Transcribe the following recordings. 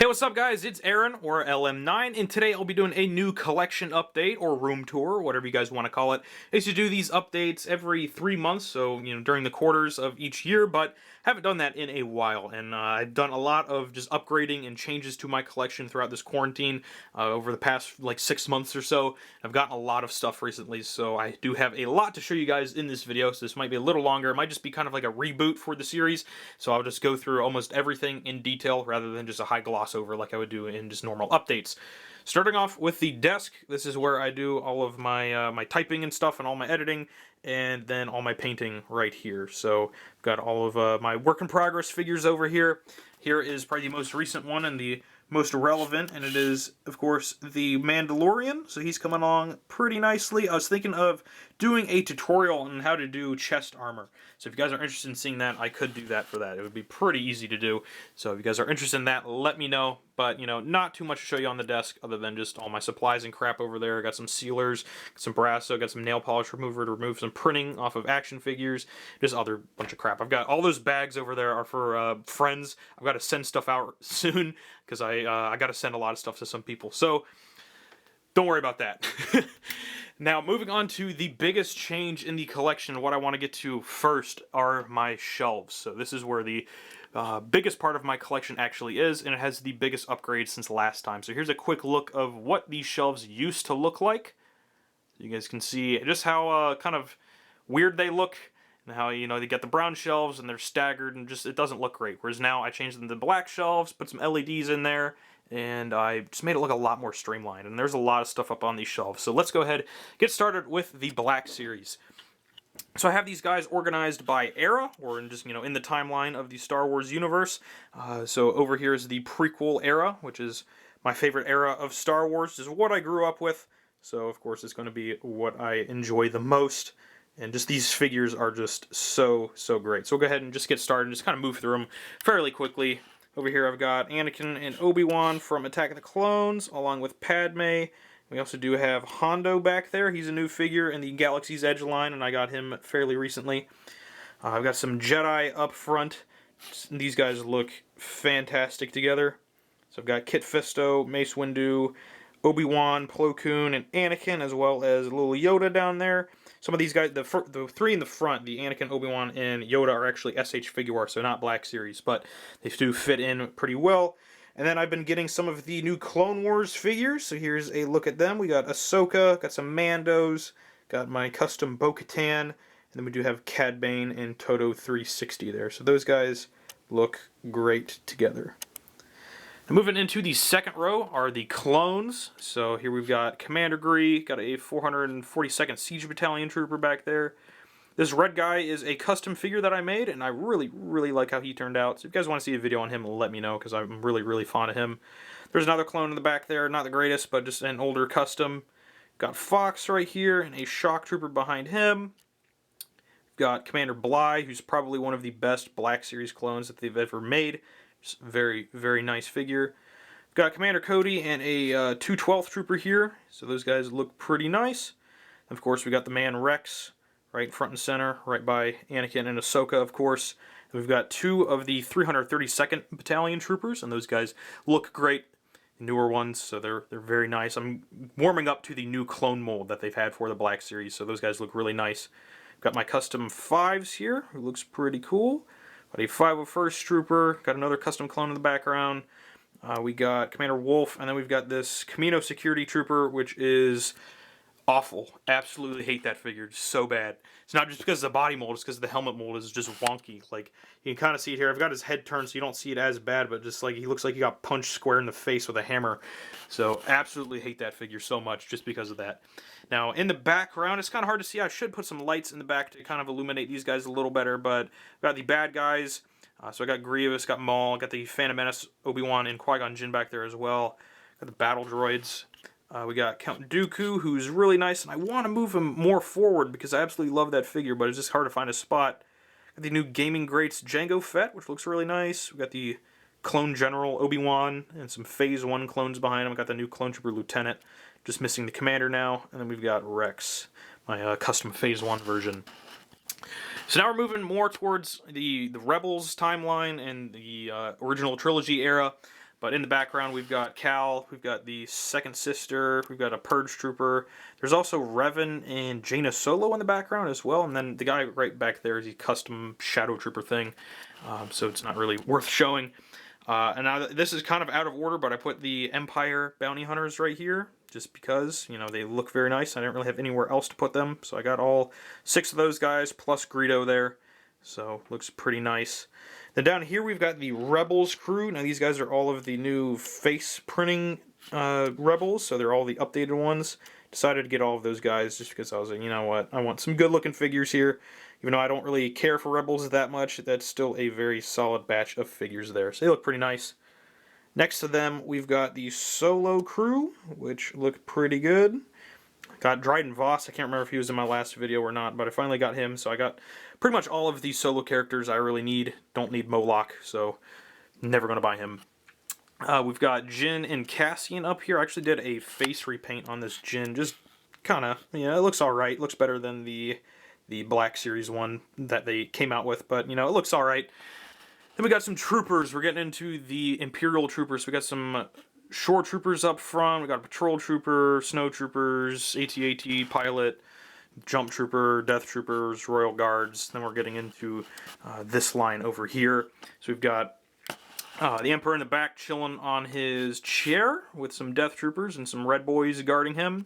What's up guys? It's Aaron, or LM9, and today I'll be doing a new collection update, or room tour, whatever you guys want to call it. I used to do these updates every 3 months, so, during the quarters of each year, but haven't done that in a while, and I've done a lot of just upgrading and changes to my collection throughout this quarantine over the past, 6 months or so. I've gotten a lot of stuff recently, so I do have a lot to show you guys in this video, so this might be a little longer. It might just be kind of like a reboot for the series, so I'll just go through almost everything in detail rather than just a high gloss over like I would do in just normal updates. Starting off with the desk, this is where I do all of my my typing and stuff and all my editing, and then all my painting right here. So I've got all of my work in progress figures over here. Here is probably the most recent one and the most relevant, and it is, of course, the Mandalorian. So he's coming along pretty nicely. I was thinking of doing a tutorial on how to do chest armor. So if you guys are interested in seeing that, I could do that for that. It would be pretty easy to do. So if you guys are interested in that, let me know. But, not too much to show you on the desk other than just all my supplies and crap over there. I got some sealers, some brasso, got some nail polish remover to remove some printing off of action figures, just other bunch of crap. I've got all those bags over there are for friends. I've got to send stuff out soon because I got to send a lot of stuff to some people. So don't worry about that. Now, moving on to the biggest change in the collection, what I want to get to first are my shelves. So this is where the biggest part of my collection actually is, and it has the biggest upgrade since last time. So here's a quick look of what these shelves used to look like. You guys can see just how kind of weird they look, and how, they get the brown shelves and they're staggered and just, it doesn't look great. Whereas now I changed them to black shelves, put some LEDs in there, and I just made it look a lot more streamlined. And there's a lot of stuff up on these shelves. So let's go ahead, get started with the Black Series. So I have these guys organized by era, or in just, in the timeline of the Star Wars universe. So over here is the prequel era, which is my favorite era of Star Wars. This is what I grew up with. So, of course, it's going to be what I enjoy the most. And just these figures are just so, so great. So we'll go ahead and just get started and just kind of move through them fairly quickly. Over here I've got Anakin and Obi-Wan from Attack of the Clones, along with Padme. We also do have Hondo back there. He's a new figure in the Galaxy's Edge line, and I got him fairly recently. I've got some Jedi up front. These guys look fantastic together. So I've got Kit Fisto, Mace Windu, Obi-Wan, Plo Koon, and Anakin, as well as little Yoda down there. Some of these guys, the three in the front, the Anakin, Obi-Wan, and Yoda, are actually SH Figuarts, so not Black Series, but they do fit in pretty well. And then I've been getting some of the new Clone Wars figures, so here's a look at them. We got Ahsoka, got some Mandos, got my custom Bo-Katan, and then we do have Cad Bane and Toto 360 there. So those guys look great together. Now moving into the second row are the clones. So here we've got Commander Gree, got a 442nd Siege Battalion Trooper back there. This red guy is a custom figure that I made, and I really, really like how he turned out. So if you guys want to see a video on him, let me know, because I'm really, really fond of him. There's another clone in the back there, not the greatest, but just an older custom. Got Fox right here, and a Shock Trooper behind him. Got Commander Bly, who's probably one of the best Black Series clones that they've ever made. Just very, very nice figure. Got Commander Cody and a 212th Trooper here, so those guys look pretty nice. Of course, we got the man Rex right front and center, right by Anakin and Ahsoka, of course. And we've got two of the 332nd Battalion Troopers, and those guys look great. Newer ones, so they're very nice. I'm warming up to the new clone mold that they've had for the Black Series, so those guys look really nice. Got my custom 5s here, who looks pretty cool. Got a 501st Trooper, got another custom clone in the background. We got Commander Wolf, and then we've got this Camino Security Trooper, which is awful. Absolutely hate that figure. It's so bad. It's not just because of the body mold, it's because the helmet mold is just wonky. Like, you can kind of see it here. I've got his head turned so you don't see it as bad, but just like he looks like he got punched square in the face with a hammer. So absolutely hate that figure so much just because of that. Now, in the background, it's kind of hard to see. I should put some lights in the back to kind of illuminate these guys a little better, but I've got the bad guys. So I got Grievous, got Maul, got the Phantom Menace, Obi-Wan, and Qui-Gon Jinn back there as well. Got the battle droids. We got Count Dooku, who's really nice, and I want to move him more forward because I absolutely love that figure, but it's just hard to find a spot. Got the new Gaming Greats Jango Fett, which looks really nice. We got the Clone General Obi-Wan and some Phase 1 clones behind him. We got the new Clone Trooper Lieutenant, just missing the Commander now. And then we've got Rex, my custom Phase 1 version. So now we're moving more towards the Rebels timeline and the original trilogy era. But in the background, we've got Cal, we've got the second sister, we've got a Purge Trooper. There's also Revan and Jaina Solo in the background as well. And then the guy right back there is a custom Shadow Trooper thing. So it's not really worth showing. And now this is kind of out of order, but I put the Empire Bounty Hunters right here. Just because, you know, they look very nice. I didn't really have anywhere else to put them. So I got all 6 of those guys, plus Greedo there. So looks pretty nice. Then down here we've got the Rebels crew. Now these guys are all of the new face printing Rebels, so they're all the updated ones. Decided to get all of those guys just because I was like, you know what, I want some good looking figures here. Even though I don't really care for Rebels that much, that's still a very solid batch of figures there. So they look pretty nice. Next to them we've got the Solo crew, which look pretty good. Got Dryden Voss. I can't remember if he was in my last video or not, but I finally got him, so I got pretty much all of these Solo characters I really need. Don't need Moloch, so never going to buy him. We've got Jin and Cassian up here. I actually did a face repaint on this Jin. Just kind of, yeah, it looks alright. Looks better than the Black Series one that they came out with, but, you know, it looks alright. Then we got some troopers. We're getting into the Imperial troopers. We got some Shore troopers up front. We got a patrol trooper, snow troopers, AT-AT pilot, jump trooper, death troopers, royal guards. Then we're getting into this line over here. So we've got the Emperor in the back chilling on his chair with some death troopers and some red boys guarding him.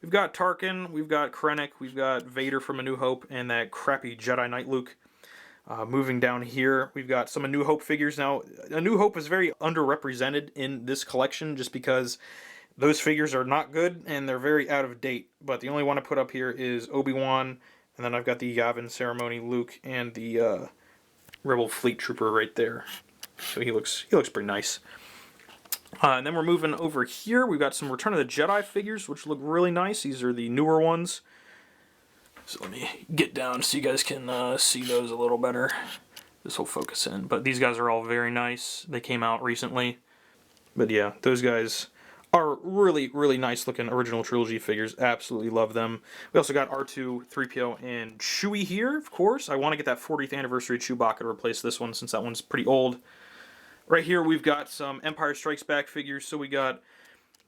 We've got Tarkin, we've got Krennic, we've got Vader from A New Hope, and that crappy Jedi Knight Luke. Moving down here, we've got some A New Hope figures. Now, A New Hope is very underrepresented in this collection just because those figures are not good and they're very out of date. But the only one I put up here is Obi-Wan, and then I've got the Yavin Ceremony Luke and the Rebel Fleet Trooper right there. So he looks pretty nice. And then we're moving over here. We've got some Return of the Jedi figures, which look really nice. These are the newer ones. So let me get down so you guys can see those a little better. This will focus in. But these guys are all very nice. They came out recently. But yeah, those guys are really, really nice looking original trilogy figures. Absolutely love them. We also got R2, 3PO, and Chewie here, of course. I want to get that 40th anniversary Chewbacca to replace this one since that one's pretty old. Right here we've got some Empire Strikes Back figures. So we got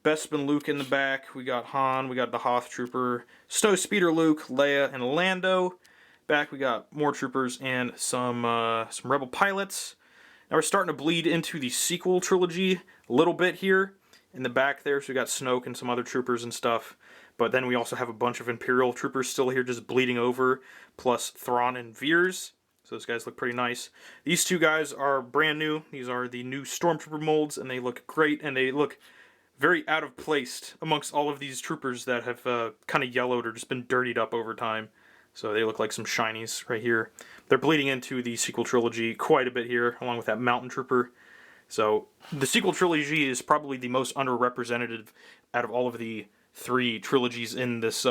Bespin Luke in the back, we got Han, we got the Hoth Trooper, Snow Speeder Luke, Leia, and Lando. Back we got more troopers and some Rebel pilots. Now we're starting to bleed into the sequel trilogy a little bit here. In the back there, so we got Snoke and some other troopers and stuff. But then we also have a bunch of Imperial troopers still here just bleeding over, plus Thrawn and Veers. So those guys look pretty nice. These two guys are brand new. These are the new Stormtrooper molds, and they look great, and they look very out of place amongst all of these troopers that have kind of yellowed or just been dirtied up over time. So they look like some shinies right here. They're bleeding into the sequel trilogy quite a bit here, along with that Mountain Trooper. So the sequel trilogy is probably the most underrepresented out of all of the 3 trilogies in this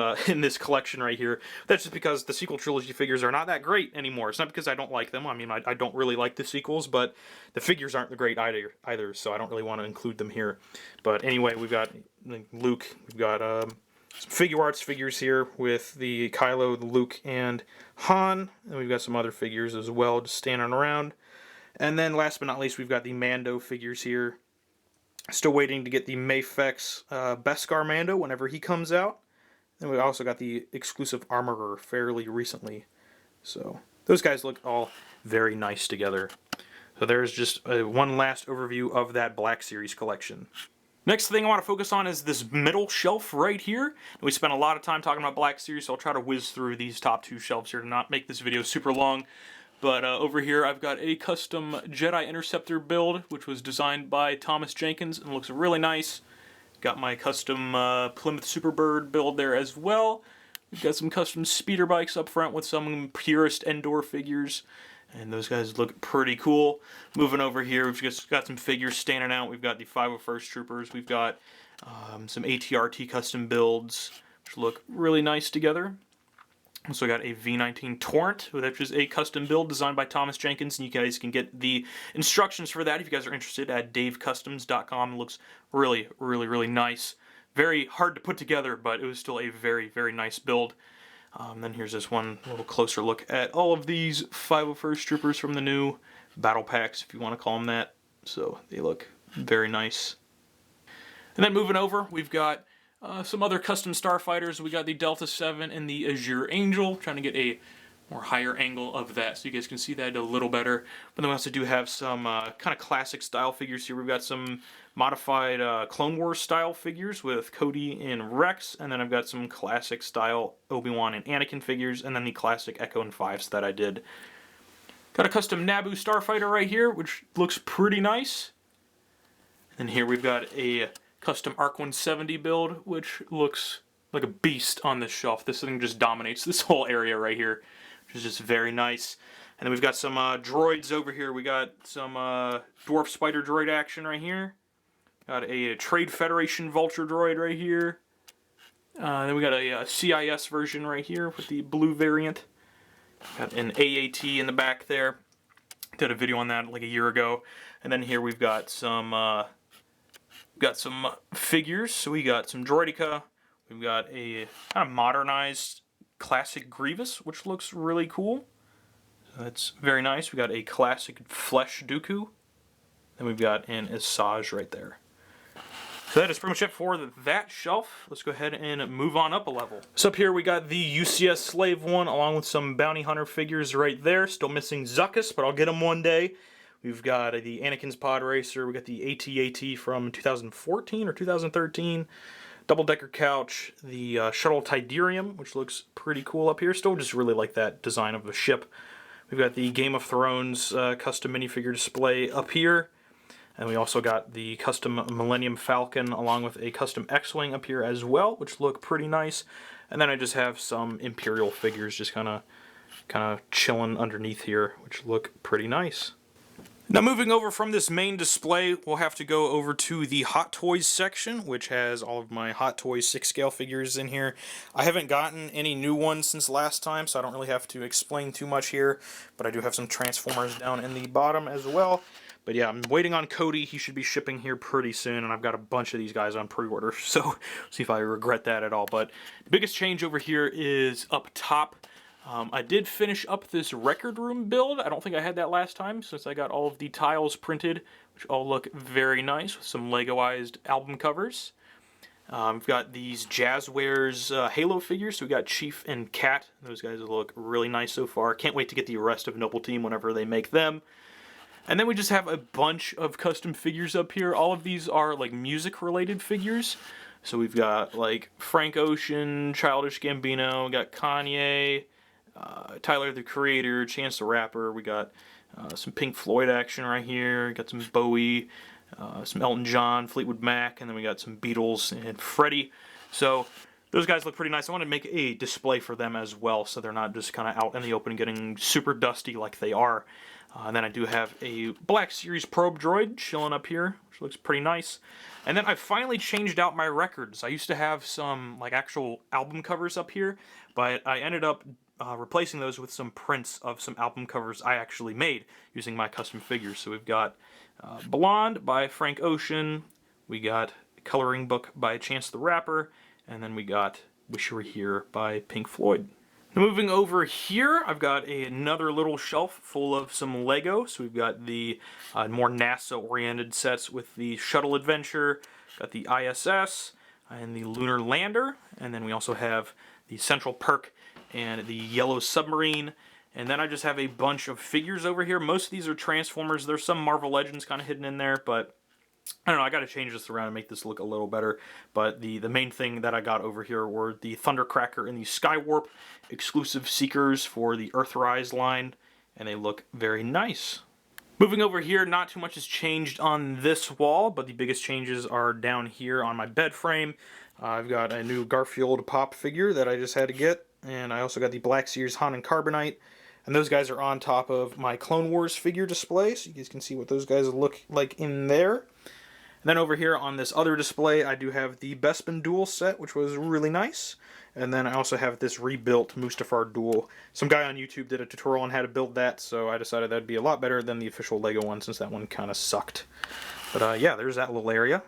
collection right here. That's just because the sequel trilogy figures are not that great anymore. It's not because I don't like them. I mean, I don't really like the sequels, but the figures aren't great either, so I don't really want to include them here. But anyway, we've got Luke, we've got some figure arts figures here with the Kylo, the Luke, and Han, and we've got some other figures as well just standing around. And then last but not least, we've got the Mando figures here. Still waiting to get the Mayfex Beskar Mando whenever he comes out. And we also got the exclusive Armorer fairly recently. So those guys look all very nice together. So there's just one last overview of that Black Series collection. Next thing I want to focus on is this middle shelf right here. We spent a lot of time talking about Black Series, so I'll try to whiz through these top 2 shelves here to not make this video super long. But over here I've got a custom Jedi Interceptor build, which was designed by Thomas Jenkins and looks really nice. Got my custom Plymouth Superbird build there as well. We've got some custom speeder bikes up front with some purist Endor figures. And those guys look pretty cool. Moving over here, we've just got some figures standing out. We've got the 501st Troopers. We've got some ATRT custom builds, which look really nice together. Also got a V19 Torrent, which is a custom build designed by Thomas Jenkins, and you guys can get the instructions for that if you guys are interested at davecustoms.com. It looks really, really, really nice. Very hard to put together, but it was still a very, very nice build. Then here's this one little closer look at all of these 501st Troopers from the new Battle Packs, if you want to call them that. So they look very nice. And then moving over, we've got some other custom starfighters. We got the Delta 7 and the Azure Angel, trying to get a more higher angle of that so you guys can see that a little better. But then we also do have some kind of classic style figures here. We've got some modified Clone Wars style figures with Cody and Rex, and then I've got some classic style Obi-Wan and Anakin figures, and then the classic Echo and Fives that I did. Got a custom Naboo starfighter right here, which looks pretty nice. And here we've got a custom ARC 170 build, which looks like a beast on this shelf. This thing just dominates this whole area right here, which is just very nice. And then we've got some droids over here. We got some Dwarf Spider droid action right here. Got a Trade Federation Vulture droid right here. Then we got a CIS version right here with the blue variant. Got an AAT in the back there. Did a video on that like a year ago. And then here we've got some figures. So we got some Droideka. We've got a kind of modernized classic Grievous, which looks really cool. So that's very nice. We got a classic Flesh Dooku. Then we've got an Asajj right there. So that is pretty much it for that shelf. Let's go ahead and move on up a level. So up here we got the UCS Slave one along with some Bounty Hunter figures right there. Still missing Zuckuss, but I'll get him one day. We've got the Anakin's Pod Racer. We got the AT-AT from 2014 or 2013. Double-decker couch. The Shuttle Tiderium, which looks pretty cool up here. Still just really like that design of the ship. We've got the Game of Thrones custom minifigure display up here. And we also got the custom Millennium Falcon along with a custom X-Wing up here as well, which look pretty nice. And then I just have some Imperial figures just kind of chilling underneath here, which look pretty nice. Now moving over from this main display, we'll have to go over to the Hot Toys section, which has all of my Hot Toys 6-scale figures in here. I haven't gotten any new ones since last time, so I don't really have to explain too much here, but I do have some Transformers down in the bottom as well. But yeah, I'm waiting on Cody. He should be shipping here pretty soon, and I've got a bunch of these guys on pre-order, so see if I regret that at all. But the biggest change over here is up top. I did finish up this record room build. I don't think I had that last time, since I got all of the tiles printed, which all look very nice, with some Legoized album covers. We've got these Jazzwares Halo figures, so we got Chief and Cat. Those guys look really nice so far. Can't wait to get the rest of Noble Team whenever they make them. And then we just have a bunch of custom figures up here. All of these are like music-related figures. So we've got like Frank Ocean, Childish Gambino, we got Kanye, Tyler the Creator, Chance the Rapper. We got some Pink Floyd action right here. We got some Bowie, some Elton John, Fleetwood Mac, and then we got some Beatles and Freddie. So those guys look pretty nice. I want to make a display for them as well, so they're not just kind of out in the open getting super dusty like they are. And then I do have a Black Series Probe droid chilling up here, which looks pretty nice. And then I finally changed out my records. I used to have some like actual album covers up here, but I ended up replacing those with some prints of some album covers I actually made using my custom figures. So we've got Blonde by Frank Ocean, we got Coloring Book by Chance the Rapper, and then we got Wish You Were Here by Pink Floyd. Now moving over here, I've got another little shelf full of some Lego. So we've got the more NASA-oriented sets with the Shuttle Adventure, got the ISS, and the Lunar Lander, and then we also have the Central Perk and the Yellow Submarine. And then I just have a bunch of figures over here. Most of these are Transformers. There's some Marvel Legends kind of hidden in there, but I don't know, I got to change this around and make this look a little better. But the main thing that I got over here were the Thundercracker and the Skywarp exclusive Seekers for the Earthrise line, and they look very nice. Moving over here, not too much has changed on this wall, but the biggest changes are down here on my bed frame. I've got a new Garfield pop figure that I just had to get, and I also got the Black Series Han and Carbonite. And those guys are on top of my Clone Wars figure display, so you guys can see what those guys look like in there. And then over here on this other display, I do have the Bespin Duel set, which was really nice. And then I also have this rebuilt Mustafar Duel. Some guy on YouTube did a tutorial on how to build that, so I decided that'd be a lot better than the official LEGO one, since that one kind of sucked. But yeah, there's that little area.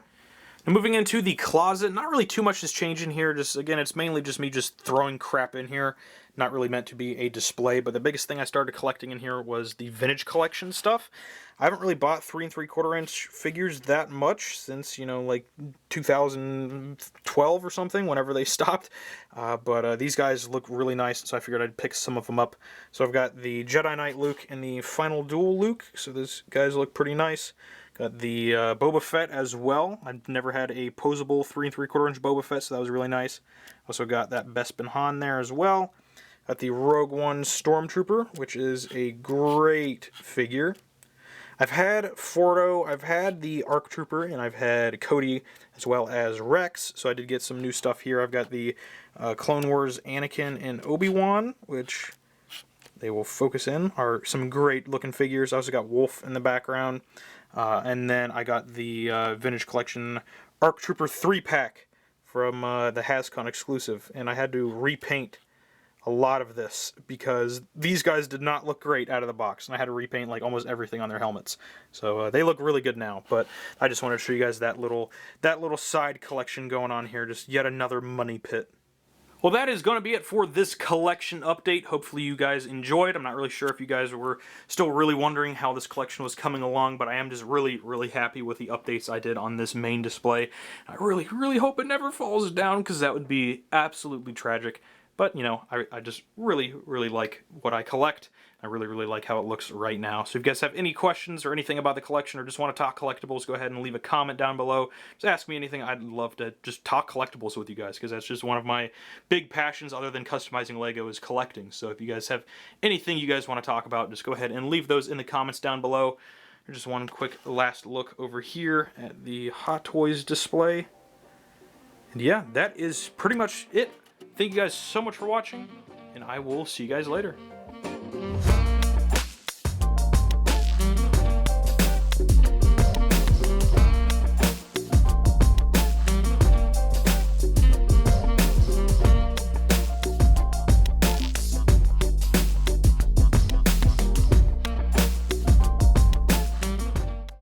Now moving into the closet, not really too much has changed in here. Just again, it's mainly just me just throwing crap in here. Not really meant to be a display, but the biggest thing I started collecting in here was the vintage collection stuff. I haven't really bought 3 3/4 inch figures that much since, you know, like 2012 or something, whenever they stopped. But these guys look really nice, so I figured I'd pick some of them up. So I've got the Jedi Knight Luke and the Final Duel Luke, so these guys look pretty nice. Got the Boba Fett as well. I've never had a posable 3 3/4 inch Boba Fett, so that was really nice. Also got that Bespin Han there as well. Got the Rogue One Stormtrooper, which is a great figure. I've had Fordo, I've had the ARC Trooper, and I've had Cody, as well as Rex, so I did get some new stuff here. I've got the Clone Wars Anakin and Obi-Wan, which they will focus in, are some great looking figures. I also got Wolf in the background. And then I got the Vintage Collection ARC Trooper 3-pack from the HasCon exclusive, and I had to repaint a lot of this because these guys did not look great out of the box, and I had to repaint like almost everything on their helmets. So they look really good now, but I just wanted to show you guys that little side collection going on here, just yet another money pit. Well, that is going to be it for this collection update. Hopefully you guys enjoyed. I'm not really sure if you guys were still really wondering how this collection was coming along, but I am just really, really happy with the updates I did on this main display. I really, really hope it never falls down, because that would be absolutely tragic. But, you know, I just really, really like what I collect. I really, really like how it looks right now. So if you guys have any questions or anything about the collection, or just want to talk collectibles, go ahead and leave a comment down below. Just ask me anything. I'd love to just talk collectibles with you guys, because that's just one of my big passions other than customizing Lego is collecting. So if you guys have anything you guys want to talk about, just go ahead and leave those in the comments down below. Just one quick last look over here at the Hot Toys display. And yeah, that is pretty much it. Thank you guys so much for watching, and I will see you guys later.